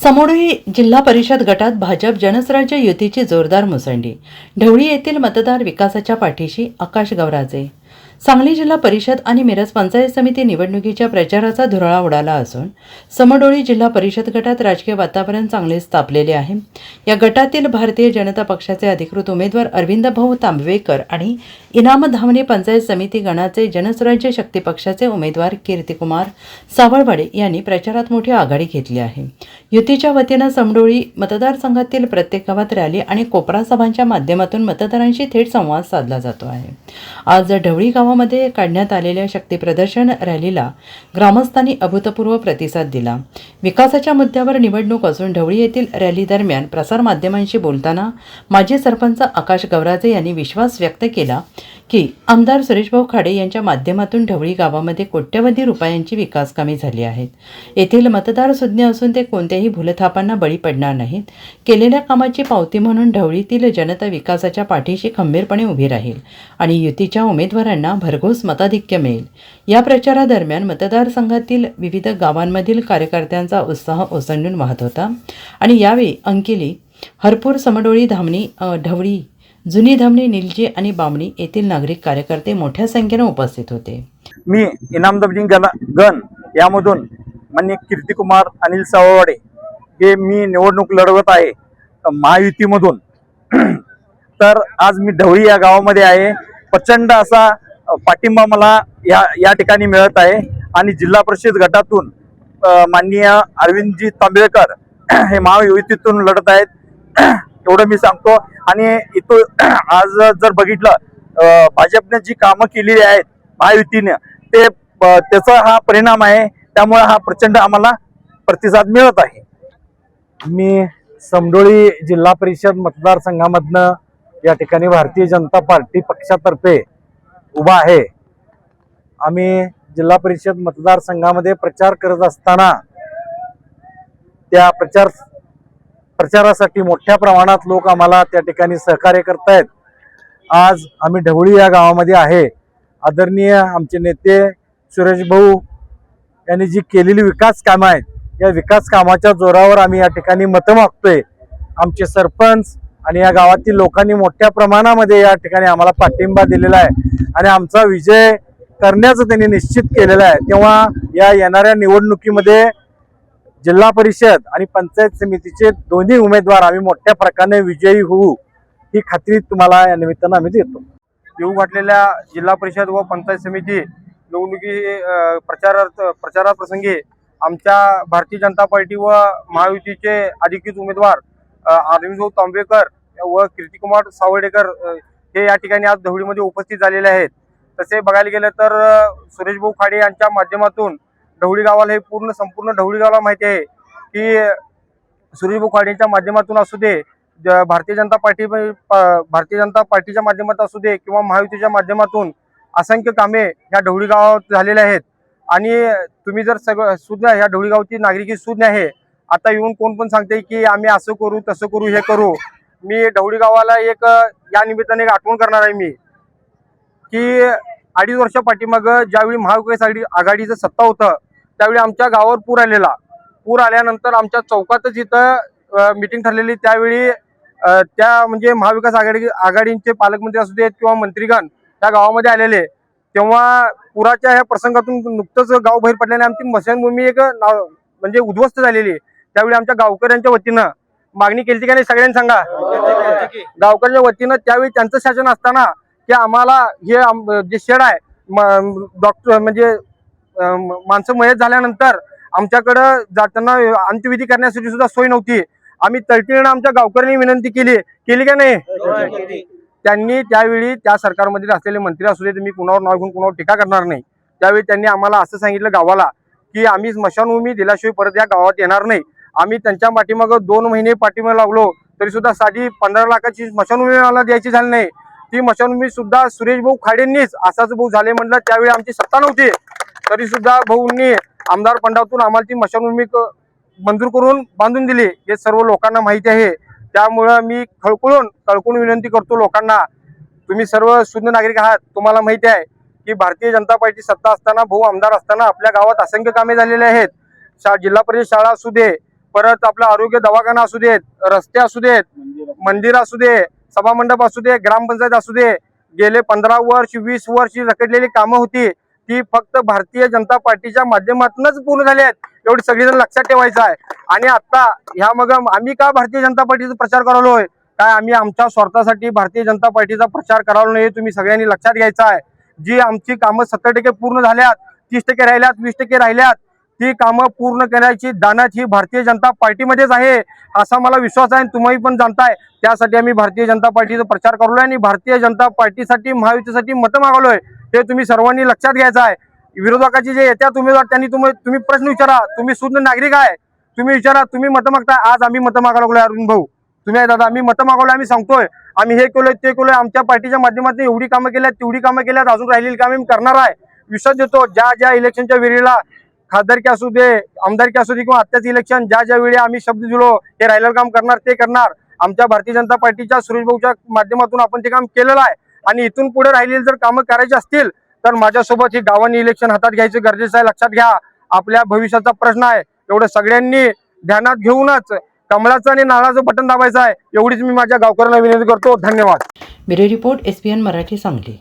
समोरही जिल्हा परिषद गटात भाजप जनस्वराज्य युतीची जोरदार मुसंडी. ढवळी येथील मतदार विकासाच्या पाठीशी आकाश गवराजे. सांगली जिल्हा परिषद आणि मिरज पंचायत समिती निवडणुकीच्या प्रचाराचा धुरळा उडाला असून समडोळी जिल्हा परिषद गटात राजकीय वातावरण चांगलेच तापलेले आहे. या गटातील भारतीय जनता पक्षाचे अधिकृत उमेदवार अरविंद भाऊ तांबवेकर आणि इनाम धामणे पंचायत समिती गणाचे जनस्वराज्य शक्ती पक्षाचे उमेदवार कीर्तिकुमार सावळवाडे यांनी प्रचारात मोठी आघाडी घेतली आहे. युतीच्या वतीनं समडोळी मतदारसंघातील प्रत्येक गावात रॅली आणि कोपरा सभांच्या माध्यमातून मतदारांशी थेट संवाद साधला जातो आहे. आज ढवळी गावामध्ये काढण्यात आलेल्या शक्ती प्रदर्शन रॅलीला ग्रामस्थांनी अभूतपूर्व प्रतिसाद दिला. विकासाच्या मुद्द्यावर निवडणूक असून ढवळी येथील रॅली दरम्यान प्रसारमाध्यमांशी बोलताना माजी सरपंच आकाश गवराजे यांनी विश्वास व्यक्त केला की आमदार सुरेशभाऊ खाडे यांच्या माध्यमातून ढवळी गावामध्ये कोट्यवधी रुपयांची विकास कामे झाली आहेत. येथील मतदार सुज्ञ असून ते कोणत्याही भूलथापांना बळी पडणार नाहीत. केलेल्या कामाची पावती म्हणून ढवळीतील जनता विकासाच्या पाठीशी खंबीरपणे उभी राहील आणि युतीच्या उमेदवारांना भरघोस मताधिक्य मिळेल. या प्रचारादरम्यान मतदारसंघातील विविध गावांमधील कार्यकर्त्यांचा उत्साह ओसंडून वाहत होता आणि यावेळी अंकिली, हरपूर, समडोळी, धामणी, ढवळी, जुनी धामणी, निलजी आणि बामणी येथील नागरिक कार्यकर्ते मोठ्या संख्येने उपस्थित होते. मी इनामदार गण यामधून माननीय कीर्तिकुमार अनिल सावळवाडे हे मी निवडणूक लढवत आहे महायुतीमधून. तर आज मी ढवळी या गावामध्ये आहे. प्रचंड असा पाठिंबा मला या ठिकाणी मिळत आहे आणि जिल्हा परिषद गटातून माननीय अरविंदजी तांबवेकर हे महायुतीतून लढत आहेत एवढं मी सांगतो. आणि इथं आज जर बघितलं भाजपने जी कामं केलेली आहेत महायुतीने त्याचा हा परिणाम आहे. त्यामुळे हा प्रचंड आम्हाला प्रतिसाद मिळत आहे. मी समडोळी जिल्हा परिषद मतदारसंघामधनं या ठिकाणी भारतीय जनता पार्टी पक्षातर्फे उभा आहे. आम्ही जिल्हा परिषद मतदारसंघामध्ये प्रचार करत असताना त्या प्रचारासाठी मोठ्या प्रमाणात लोक आम्हाला त्या ठिकाणी सहकार्य करतायत. आज आम्ही ढवळी या गावामध्ये आहे. आदरणीय आमचे नेते सुरेश भाऊ यांनी जी केलेली विकास कामं आहेत या विकास कामाच्या जोरावर आम्ही या ठिकाणी मतं मागतोय. आमचे सरपंच आणि या गावातील लोकांनी मोठ्या प्रमाणामध्ये या ठिकाणी आम्हाला पाठिंबा दिलेला आहे आणि आमचा विजय करण्याचं त्यांनी निश्चित केलेलं आहे. तेव्हा या येणाऱ्या निवडणुकीमध्ये जिल्हा परिषद आणि पंचायत समितीचे दोन्ही उमेदवार आम्ही मोठ्या प्रकारे विजयी होऊ ही खात्री तुम्हाला या निमित्तानं आम्ही देतो. येऊ घातलेल्या जिल्हा परिषद व पंचायत समिती निवडणुकी प्रचाराप्रसंगी आमच्या भारतीय जनता पार्टी व महायुतीचे अधिकृत उमेदवार अरविंद तांबवेकर व कीर्तिकुमार सावळेकर हे या ठिकाणी आज ढवळीमध्ये उपस्थित झालेले आहेत. तसे बघायला गेलं तर सुरेशभाऊ खाडे यांच्या माध्यमातून ढवळी गावाला हे संपूर्ण ढवळी गावाला माहिती आहे की सुरेशभाऊ खाडेंच्या माध्यमातून असू दे, भारतीय जनता पार्टीच्या माध्यमातून असू दे किंवा महायुतीच्या माध्यमातून असंख्य कामे ह्या ढवळी गावात झालेले आहेत. आणि तुम्ही जर सगळं सुज्ञ ह्या ढवळी गावची नागरिकी सुज्ञ आहे. आता येऊन कोण पण सांगते की आम्ही असं करू तसं करू हे करू. मी ढवळी गावाला एक या निमित्ताने एक आठवण करणार आहे मी की 2.5 वर्ष पाठीमागं ज्यावेळी महाविकास आघाडीचं सत्ता होतं त्यावेळी आमच्या गावावर पूर आल्यानंतर आमच्या चौकातच इथं मीटिंग ठरलेली. त्यावेळी त्या म्हणजे महाविकास आघाडीचे पालकमंत्री असू देत किंवा मंत्रीगण त्या गावामध्ये आलेले. तेव्हा पुराच्या ह्या प्रसंगातून नुकतंच गाव बाहेर पडल्याने आमची स्मशानभूमी एक म्हणजे उद्ध्वस्त झालेली. त्यावेळी आमच्या गावकऱ्यांच्या वतीनं मागणी केली का नाही सगळ्यांनी सांगा. गावकऱ्यांच्या वतीनं त्यावेळी त्यांचं शासन असताना की आम्हाला हे जे शेड आहे डॉक्टर म्हणजे माणसं मयत झाल्यानंतर आमच्याकडं जाताना अंत्यविधी करण्यासाठी सुद्धा सोय नव्हती. आम्ही तळटीनं आमच्या गावकऱ्यांनी विनंती केली का नाही. त्यांनी त्यावेळी त्या सरकारमध्ये असलेले मंत्री असू दे, मी कुणावर नाव घेऊन कुणावर टीका करणार नाही. त्यावेळी त्यांनी आम्हाला असं सांगितलं गावाला की आम्ही स्मशानभूमी दिल्याशिवाय परत या गावात येणार नाही. आम्ही त्यांच्या पाठीमागं 2 महिने पाठीमागे लागलो तरी सुद्धा साधी 15 लाखाची स्मशानभूमी मला द्यायची झाली नाही. ती स्मशानभूमी सुद्धा सुरेशभाऊ खाडेंनीच असाच भाऊ झाले म्हटलं. त्यावेळी आमची सत्ता नव्हती तरी सुद्धा भाऊंनी आमदार फंडातून आम्हाला ती स्मशानभूमी मंजूर करून बांधून दिली. हे सर्व लोकांना माहिती आहे. त्यामुळं मी कळकळून विनंती करतो लोकांना, तुम्ही सर्व शुद्ध नागरिक आहात, तुम्हाला माहिती आहे की भारतीय जनता पार्टी सत्ता असताना भाऊ आमदार असताना आपल्या गावात असंख्य कामे झालेले आहेत. जिल्हा परिषद शाळा असू दे, परत आपलं आरोग्य दवाखाना असू देत, रस्ते असू देत, मंदिर असू दे, सभामंडप असू दे, ग्रामपंचायत असू दे, गेले 15 वर्ष 20 वर्ष रखडलेली कामं होती ती फक्त भारतीय जनता पार्टीच्या माध्यमातूनच पूर्ण झाली आहेत. एवढी सगळेजण लक्षात ठेवायचं आहे. आणि आता ह्या मग आम्ही का भारतीय जनता पार्टीचा प्रचार करालोय, काय आम्ही आमच्या स्वार्थासाठी भारतीय जनता पार्टीचा प्रचार करालो नाही, तुम्ही सगळ्यांनी लक्षात घ्यायचं आहे. जी आमची कामं 70% पूर्ण झाल्यात, 30% राहिल्यात, 20% राहिल्यात, ती कामं पूर्ण करण्याची दानत ही भारतीय जनता पार्टीमध्येच आहे असा मला विश्वास आहे. तुम्ही पण जाणताय, त्यासाठी आम्ही भारतीय जनता पार्टीचा प्रचार करलोय आणि भारतीय जनता पार्टीसाठी महायुतीसाठी मतं मागवलोय. हे तुम्ही सर्वांनी लक्षात घ्यायचं आहे. विरोधकाची जे येत्यात उमेदवार त्यांनी तुम्ही प्रश्न विचारा, तुम्ही शुद्ध नागरिक आहे, तुम्ही विचारा, तुम्ही मतं मागताय. आज आम्ही मतं मागायला लागलोय अरुण भाऊ, तुम्ही दादा आम्ही मतं मागवलोय, आम्ही सांगतोय आम्ही हे केलोय ते केलोय, आमच्या पार्टीच्या माध्यमातून एवढी कामं केल्यात तेवढी कामं केल्यात, अजून राहिलेली कामं आम्ही करणार आहे. विश्वास देतो ज्या ज्या इलेक्शनच्या वेळेला खासदारकी असू दे, आमदारकी असू दे किंवा आत्ताच इलेक्शन ज्या ज्या वेळी आम्ही शब्द दिलो हे राहिलेलं काम करणार ते करणार. आमच्या भारतीय जनता पार्टीच्या सुरेश भाऊच्या माध्यमातून आपण ते काम केलेलं आहे. आणि इथून पुढे राहिलेली जर कामं करायची असतील तर माझ्यासोबत ही गावांनी इलेक्शन हातात घ्यायचं गरजेचं आहे. लक्षात घ्या, आपल्या भविष्याचा प्रश्न आहे. एवढं सगळ्यांनी ध्यानात घेऊनच कमळाचं आणि नारळाचं बटन दाबायचं आहे. एवढीच मी माझ्या गावकऱ्यांना विनंती करतो. धन्यवाद. Bureau report SPN Marathi Sangli.